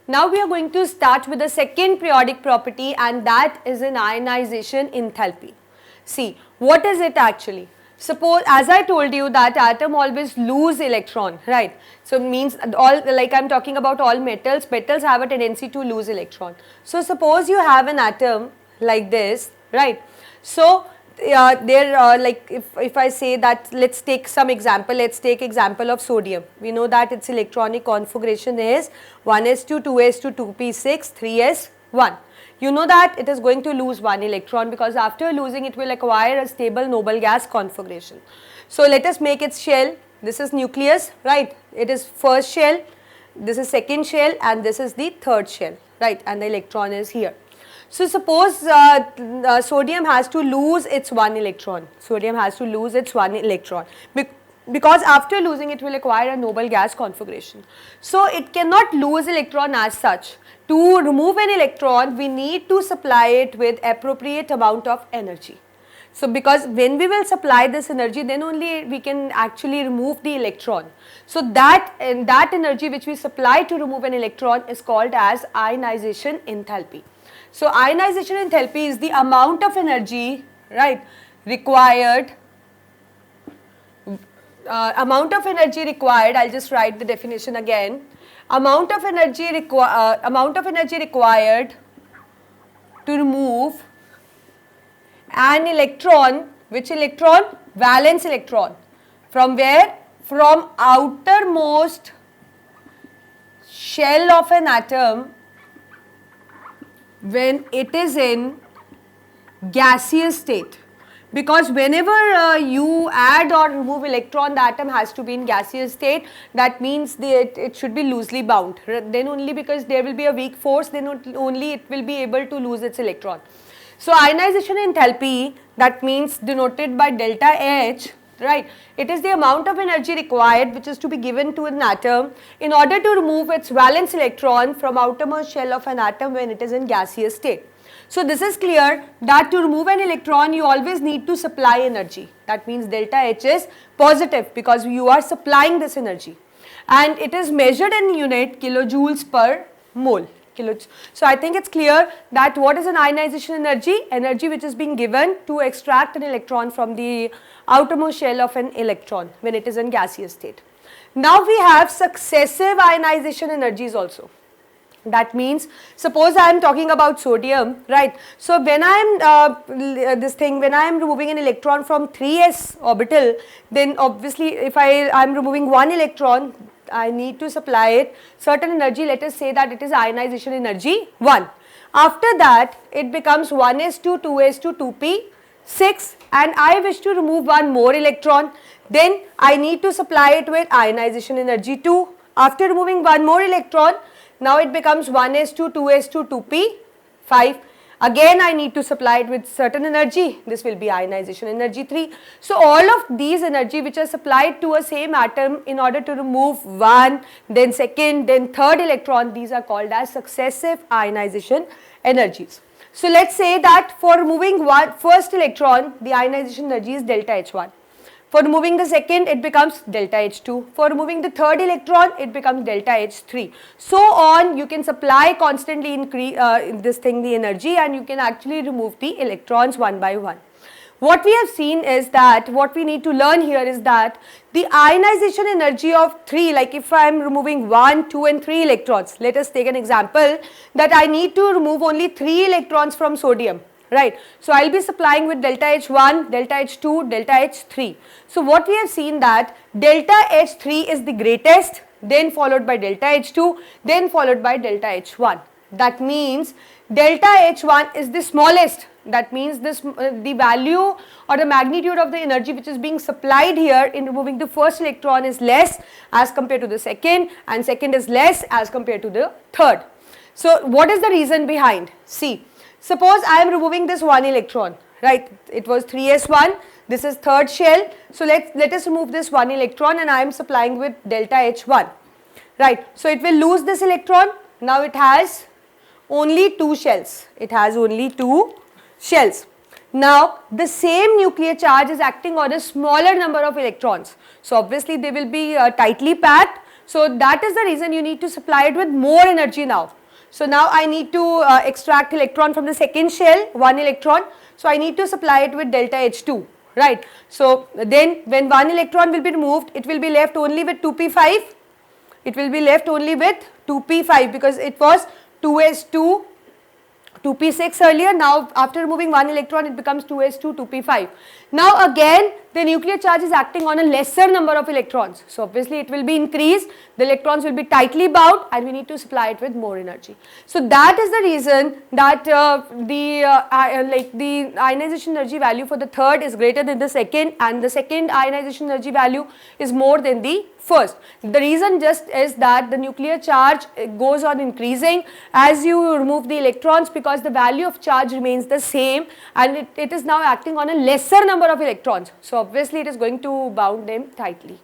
Now we are going to start with the second periodic property, and that is an ionization enthalpy. See, what is it actually? Suppose, as I told you, that atom always lose electron, right? So means all, like I am talking about all metals, metals have a tendency to lose electron. So suppose you have an atom like this, right? So like if I say that, let's take some example, let's take example of sodium. We know that its electronic configuration is 1s2, 2s2, 2p6, 3s1. You know that it is going to lose one electron, because after losing it will acquire a stable noble gas configuration. So let us make its shell. This is nucleus, right? It is first shell, this is second shell, and this is the third shell, right? And the electron is here. So suppose sodium has to lose its one electron. Sodium has to lose its one electron. Because after losing it will acquire a noble gas configuration. So it cannot lose electron as such. To remove an electron, we need to supply it with appropriate amount of energy. So because when we will supply this energy, then only we can actually remove the electron. So that energy which we supply to remove an electron is called as ionization enthalpy. So ionization enthalpy is the amount of energy, right, required. I'll just write the definition again. Amount of energy required to remove an electron. Which electron? Valence electron. From where? From outermost shell of an atom when it is in gaseous state. Because whenever you add or remove electron, the atom has to be in gaseous state. That means it should be loosely bound. Then only, because there will be a weak force, then only it will be able to lose its electron. So ionization enthalpy, that means denoted by delta H, right? It is the amount of energy required which is to be given to an atom in order to remove its valence electron from outermost shell of an atom when it is in gaseous state. So this is clear that to remove an electron you always need to supply energy. That means delta H is positive because you are supplying this energy, and it is measured in unit kilojoules per mole. So I think it's clear that what is an ionization energy? Energy which is being given to extract an electron from the outermost shell of an electron when it is in gaseous state. Now we have successive ionization energies also. That means, suppose I am talking about sodium, right? So when I am when I am removing an electron from 3s orbital, then obviously if I am removing one electron, I need to supply it certain energy. Let us say that it is ionization energy 1. After that it becomes 1s2, 2s2, 2p6, and I wish to remove one more electron, then I need to supply it with ionization energy 2. After removing one more electron, now it becomes 1s2, 2s2, 2p5. Again I need to supply it with certain energy. This will be ionization energy 3. So all of these energy which are supplied to a same atom in order to remove one, then second, then third electron, these are called as successive ionization energies. So let's say that for removing one first electron, the ionization energy is delta H1. For removing the second, it becomes delta H2. For removing the third electron, it becomes delta H3. So on, you can supply constantly the energy, and you can actually remove the electrons one by one. What we have seen is that, what we need to learn here is that the ionization energy of 3, like if I am removing 1, 2 and 3 electrons, let us take an example that I need to remove only 3 electrons from sodium. Right. So I will be supplying with delta H1, delta H2, delta H3. So what we have seen that delta H3 is the greatest, then followed by delta H2, then followed by delta H1. That means delta H1 is the smallest. That means the value or the magnitude of the energy which is being supplied here in removing the first electron is less as compared to the second, and second is less as compared to the third. So what is the reason behind? See. Suppose I am removing this one electron, right? It was 3s1, this is third shell. So let us remove this one electron, and I am supplying with delta H1, right? So it will lose this electron. Now it has only 2 shells. It has only 2 shells. Now the same nuclear charge is acting on a smaller number of electrons. So obviously they will be tightly packed. So that is the reason you need to supply it with more energy now. So now I need to extract electron from the second shell, 1 electron. So I need to supply it with delta H2, right. So then when 1 electron will be removed, it will be left only with 2p5. It will be left only with 2p5 because it was 2s2 2p6 earlier. Now after removing 1 electron it becomes 2s2 2p5. Now again the nuclear charge is acting on a lesser number of electrons. So obviously it will be increased, the electrons will be tightly bound and we need to supply it with more energy. So that is the reason that the ionization energy value for the third is greater than the second, and the second ionization energy value is more than the first. The reason just is that the nuclear charge goes on increasing as you remove the electrons, because the value of charge remains the same and it is now acting on a lesser number of electrons. So obviously it is going to bound them tightly.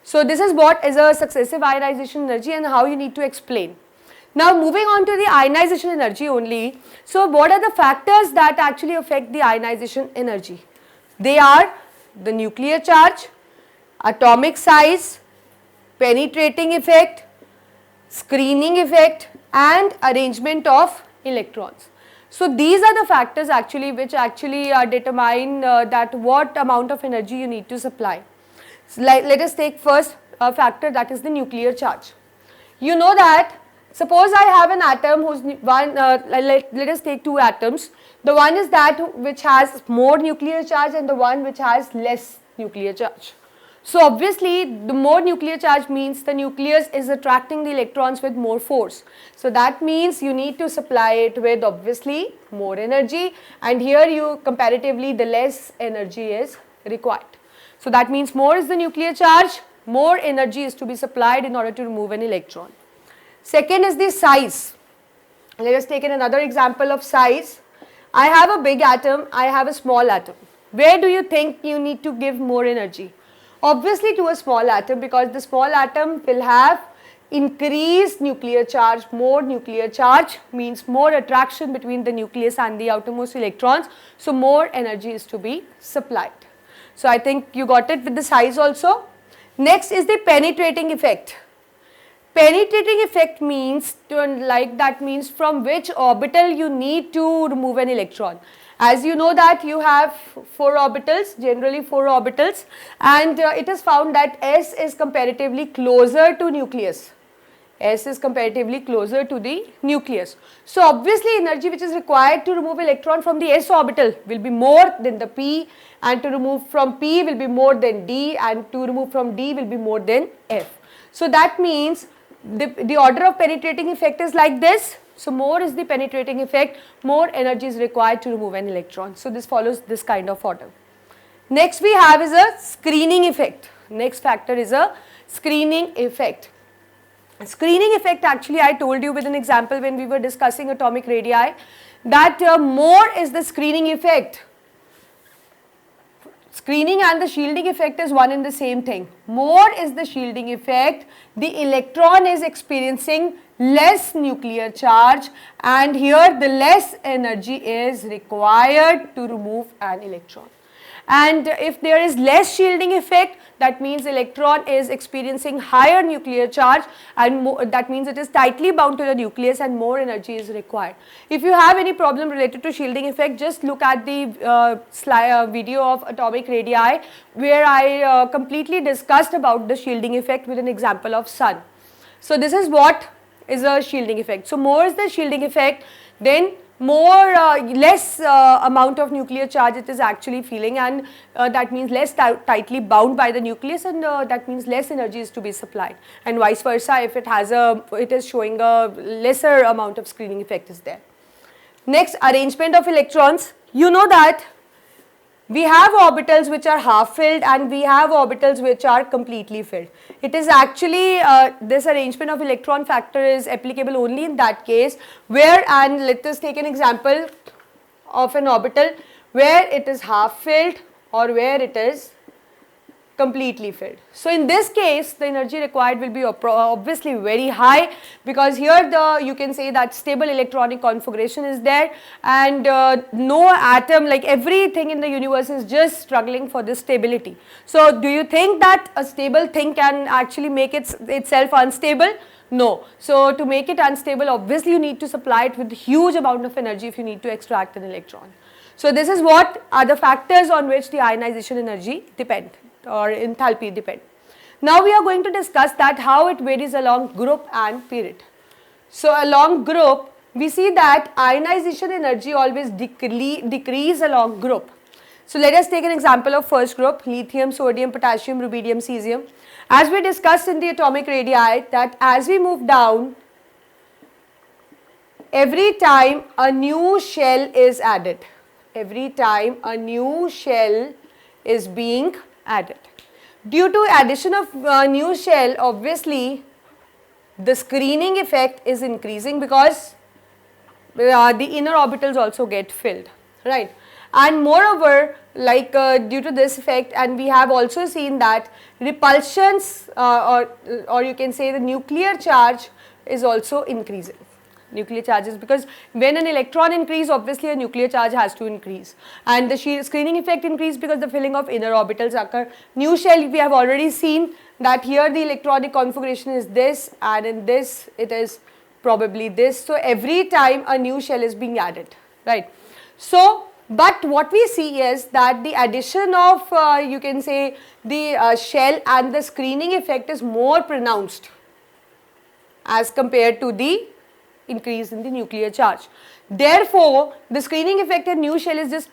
So this is what is a successive ionization energy and how you need to explain. Now moving on to the ionization energy only. So what are the factors that actually affect the ionization energy? They are the nuclear charge, atomic size, penetrating effect, screening effect and arrangement of electrons. So these are the factors actually which actually determine that what amount of energy you need to supply. So let us take first a factor, that is the nuclear charge. You know that suppose I have an atom whose one, let us take two atoms. The one is that which has more nuclear charge and the one which has less nuclear charge. So obviously the more nuclear charge means the nucleus is attracting the electrons with more force. So that means you need to supply it with obviously more energy, and here you comparatively the less energy is required. So that means more is the nuclear charge, more energy is to be supplied in order to remove an electron. Second is the size. Let us take another example of size. I have a big atom, I have a small atom. Where do you think you need to give more energy? Obviously to a small atom, because the small atom will have increased nuclear charge. More nuclear charge means more attraction between the nucleus and the outermost electrons. So more energy is to be supplied. So I think you got it with the size also. Next is the penetrating effect. Penetrating effect means means from which orbital you need to remove an electron. As you know that you have 4 orbitals, generally 4 orbitals, and it is found that S is comparatively closer to nucleus. S is comparatively closer to the nucleus. So obviously energy which is required to remove electron from the S orbital will be more than the P, and to remove from P will be more than D, and to remove from D will be more than F. So that means the order of penetrating effect is like this. So more is the penetrating effect, more energy is required to remove an electron. So this follows this kind of order. Next we have is a screening effect. Next factor is a screening effect. Screening effect, actually I told you with an example when we were discussing atomic radii, that more is the screening effect. Screening and the shielding effect is one and the same thing. More is the shielding effect, the electron is experiencing less nuclear charge, and here the less energy is required to remove an electron. And if there is less shielding effect, that means electron is experiencing higher nuclear charge, and that means it is tightly bound to the nucleus and more energy is required. If you have any problem related to shielding effect, just look at the video of atomic radii where I completely discussed about the shielding effect with an example of sun. So this is what is a shielding effect. So more is the shielding effect, then less amount of nuclear charge it is actually feeling, and that means less tightly bound by the nucleus, and that means less energy is to be supplied, and vice versa if it is showing a lesser amount of screening effect is there. Next, arrangement of electrons. You know that we have orbitals which are half filled and we have orbitals which are completely filled. It is actually this arrangement of electron factor is applicable only in that case where, and let us take an example of an orbital where it is half filled or where it is completely filled. So in this case, the energy required will be obviously very high, because here you can say that stable electronic configuration is there, and no atom, like everything in the universe is just struggling for this stability. So do you think that a stable thing can actually make itself unstable? No. So to make it unstable, obviously you need to supply it with huge amount of energy if you need to extract an electron. So this is what are the factors on which the ionization energy depend, or enthalpy depend. Now we are going to discuss that how it varies along group and period. So along group, we see that ionization energy always decrease along group. So let us take an example of first group: lithium, sodium, potassium, rubidium, cesium. As we discussed in the atomic radii, that as we move down, every time a new shell is added. Every time a new shell is being added. Due to addition of new shell, obviously the screening effect is increasing, because the inner orbitals also get filled, right? And moreover, like due to this effect, and we have also seen that repulsions or you can say the nuclear charge is also increasing. Nuclear charges, because when an electron increase, obviously a nuclear charge has to increase, and the screening effect increase because the filling of inner orbitals occur. New shell, we have already seen that here the electronic configuration is this, and in this it is probably this. So every time a new shell is being added, right? So but what we see is that the addition of you can say the shell and the screening effect is more pronounced as compared to the increase in the nuclear charge. Therefore, the screening effect in new shell is just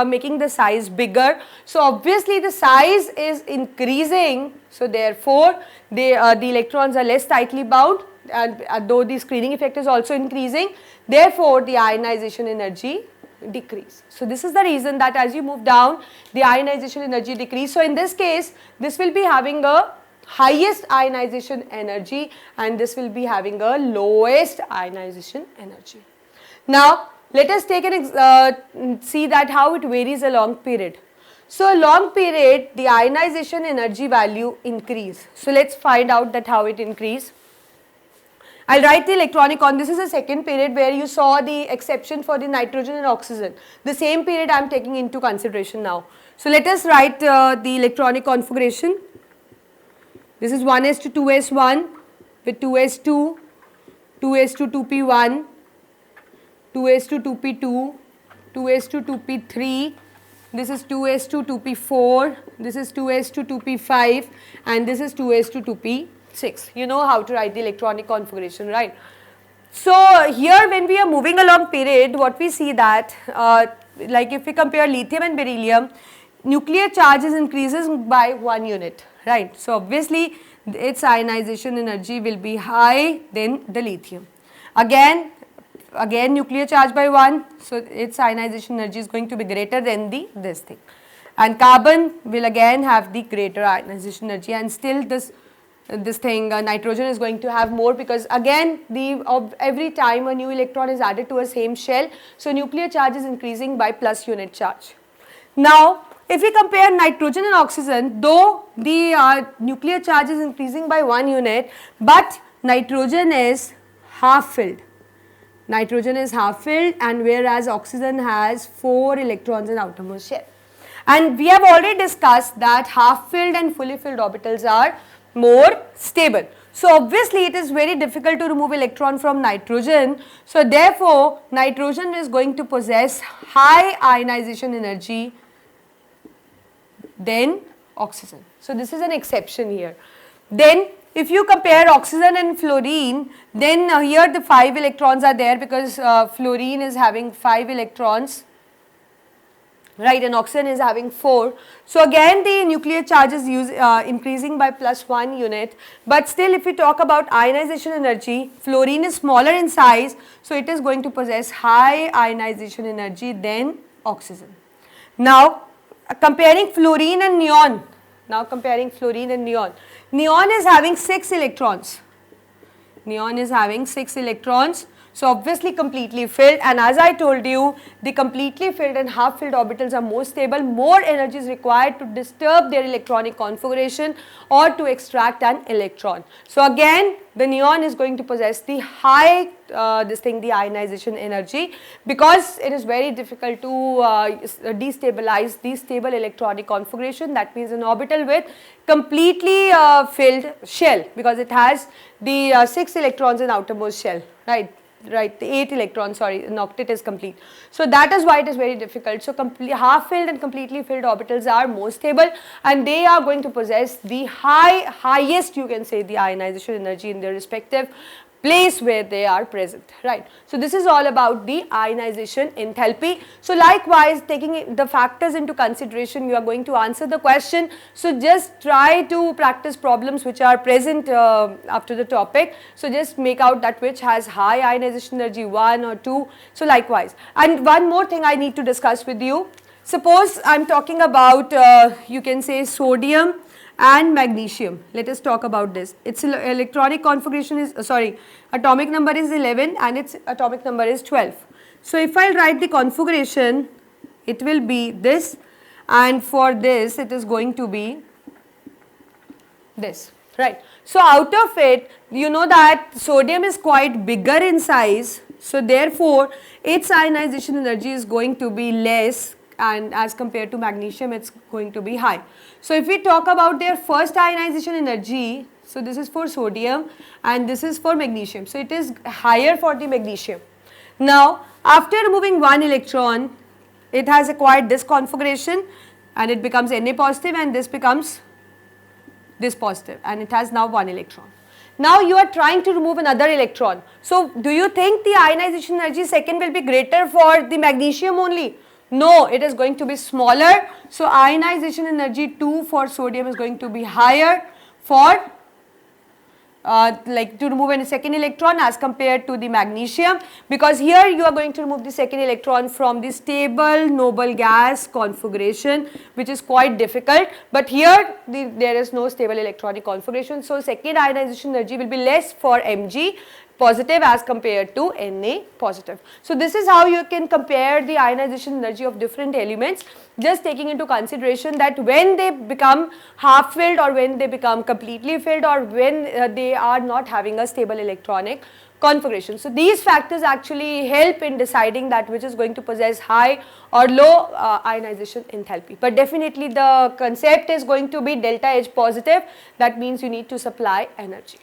making the size bigger. So obviously the size is increasing. So therefore, the electrons are less tightly bound, and though the screening effect is also increasing, therefore the ionization energy decrease. So this is the reason that as you move down, the ionization energy decrease. So in this case, this will be having a highest ionization energy, and this will be having a lowest ionization energy. Now let us take see that how it varies along period. So along period, the ionization energy value increase. So let's find out that how it increase. I'll write the electronic on. This is the second period where you saw the exception for the nitrogen and oxygen. The same period I am taking into consideration now. So let us write the electronic configuration. This is 1s to 2s1 with 2s2, 2s to 2p1, 2s to 2p2, 2s to 2p3, this is 2s to 2p4, this is 2s to 2p5, and this is 2s to 2p6. You know how to write the electronic configuration, right? So here when we are moving along period, what we see that like if we compare lithium and beryllium, nuclear charge is increases by 1 unit. Right. So obviously its ionization energy will be high than the lithium. Again nuclear charge by 1, so its ionization energy is going to be greater than this thing. And carbon will again have the greater ionization energy, and still this thing nitrogen is going to have more, because again every time a new electron is added to a same shell, so nuclear charge is increasing by plus unit charge. Now if we compare nitrogen and oxygen, though the nuclear charge is increasing by 1 unit, but nitrogen is half filled. Nitrogen is half filled, and whereas oxygen has 4 electrons in outermost shell. And we have already discussed that half filled and fully filled orbitals are more stable. So obviously it is very difficult to remove electron from nitrogen. So therefore nitrogen is going to possess high ionization energy than oxygen. So this is an exception here. Then if you compare oxygen and fluorine, then here the 5 electrons are there, because fluorine is having 5 electrons, right, and oxygen is having 4. So again the nuclear charge is increasing by plus 1 unit, but still if we talk about ionization energy, fluorine is smaller in size, so it is going to possess high ionization energy than oxygen. Now comparing fluorine and neon, neon is having 6 electrons. Neon is having 6 electrons. So obviously completely filled, and as I told you, the completely filled and half filled orbitals are more stable. More energy is required to disturb their electronic configuration or to extract an electron. So again, the neon is going to possess the high the ionization energy, because it is very difficult to destabilize the stable electronic configuration. That means an orbital with completely filled shell, because it has the 6 electrons in outermost shell, right, the 8 electrons, sorry, an octet is complete. So that is why it is very difficult. So half filled and completely filled orbitals are more stable, and they are going to possess the highest, you can say, the ionization energy in their respective place where they are present, right. So this is all about the ionization enthalpy. So likewise, taking the factors into consideration, you are going to answer the question. So just try to practice problems which are present after the topic. So just make out that which has high ionization energy, 1 or 2. So likewise, and one more thing I need to discuss with you. Suppose I am talking about you can say sodium and magnesium. Let us talk about this. Its electronic configuration is atomic number is 11 and its atomic number is 12. So if I write the configuration, it will be this, and for this it is going to be this, right. So out of it, you know that sodium is quite bigger in size, so therefore its ionization energy is going to be less, and as compared to magnesium it's going to be high. So if we talk about their first ionization energy, so this is for sodium and this is for magnesium, so it is higher for the magnesium. Now after removing one electron, it has acquired this configuration and it becomes Na positive, and this becomes this positive, and it has now one electron. Now you are trying to remove another electron. So do you think the ionization energy second will be greater for the magnesium only? No, it is going to be smaller. So ionization energy 2 for sodium is going to be higher for to remove a second electron as compared to the magnesium, because here you are going to remove the second electron from the stable noble gas configuration, which is quite difficult, but here there is no stable electronic configuration. So second ionization energy will be less for Mg positive as compared to Na positive. So this is how you can compare the ionization energy of different elements, just taking into consideration that when they become half filled or when they become completely filled or when they are not having a stable electronic configuration. So these factors actually help in deciding that which is going to possess high or low ionization enthalpy. But definitely the concept is going to be delta H positive, that means you need to supply energy.